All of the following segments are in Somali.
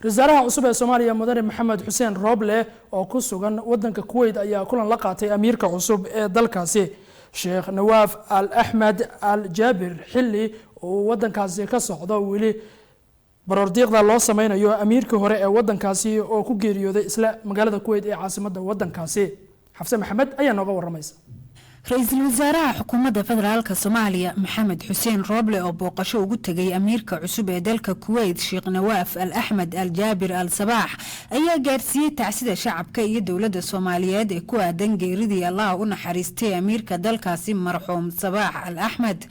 Rasaaraha cusub ee Soomaaliya Mudane Maxamed Xuseen Roble oo ku sugan wadanka Kuwait ayaa kulan la qaatay amiirka cusub ee dalkaasi Sheikh Nawaaf Al Ahmed Al Jabir xilli oo wadankaasi ka socdo wili baroordiiqda loo sameeyo amiirka hore ee wadankaasi oo ku geeriyooday isla magaalada Kuwait ee caasimadda wadankaasi Xafsan Maxamed ayaa nooga waramaysa. رئيسل وزراء حكومة فدرالك الصومالية محمد حسين روبلي أو بوقشو قتغي أميركا عسوب دالك الكويت شيخ نواف الأحمد الجابر الصباح أيا قارسية تعسيد شعب كي دولة الصومالية دي كوا دنجي رضي الله ونحريستي أميركا دالك سيم مرحوم صباح الأحمد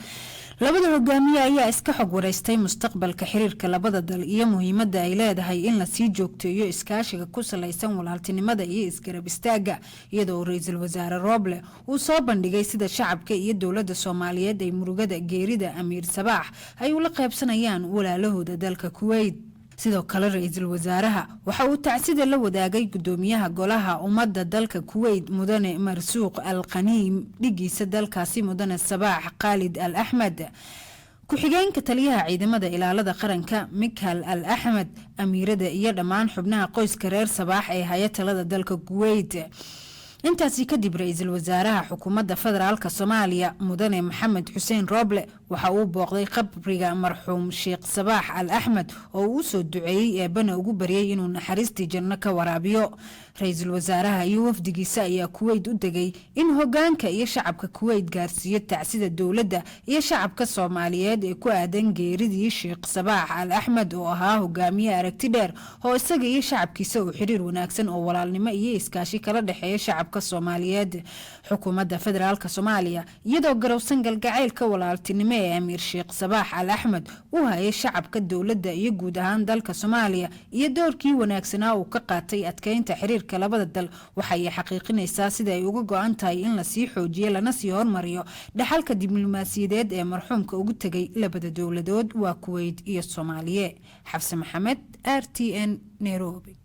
labada hogaamiye ayaa iska xog wareystay mustaqbalka xiriirka labada dal iyo muhiimadda ay leedahay in la sii joogteeyo iskaashiga ku saleysan walaaltinimada iyo isgarab istaaga iyadoo ra'iisul wasaare Roble uu soo bandhigay sida shacabka iyo dawladda Soomaaliyeed ay murugada geerida Amiir Sabaax ay ula qaybsanayaan walaalahooda dalka Kuwait sidoo kale ra'iisul wasaaraha waxa uu tacsiid la wadaagay gudoomiyaha golaha ummadda dalka Kuwait Mudane Marsuuq Al-Qaniim dhigiisa dalkaasi Mudane Sabaax Khalid Al-Ahmed ku-xigeenka taliyaha ciidamada ilaalada qaranka Mikhail Al-Ahmed amiirada iyo dhammaan xubnaha qoyska reer Sabaax ee hay'adda dalka Kuwait intaasi kadib ra'iisul wasaaraha xukuumadda federaalka Soomaaliya Mudane Maxamed Xuseen Roble waxa uu booqday qabriga marxuum Sheikh Sabaax Al-Ahmed oo uu soo duceeyay eebana ugu bariyay inuu naxariistii janno ka waraabiyo ra'iisul wasaaraha iyo wafdigiisa ayaa Kuwait u degay in hogaanka iyo shacabka Kuwait gaarsiiyo tacsida dawladda iyo shacabka Soomaaliyeed ee ku aadan geeridii Sheikh Sabaax Al-Ahmed oo ahaa hogaamiye aragti dheer oo isaga iyo shacabkiisa u xiriir wanaagsan oo walaalnimo iyo iskaashi kala dhaxeeya shacabka Soomaaliyeed xukuumadda federaalka Soomaaliya iyadoo garowsan galgaceylka walaaltinimo ee Amiir Sheikh Sabaax Al-Ahmed uu hayay shacabka dawladda iyo guud ahaan dalka Soomaaliya iyo doorkii wanaagsanaa uu ka qaatay adkeynta xiriirka labada dal waxay xaqiiqinaysaa sida ay uga go'an tahay in la sii xoojiyo lana sii hormariyo dhaxalka diblomaasiyadeed ee marxuumka ugu tagay labada dawladood waa Kuwait iyo Soomaaliya Xafsan Maxamed RTN Nairobi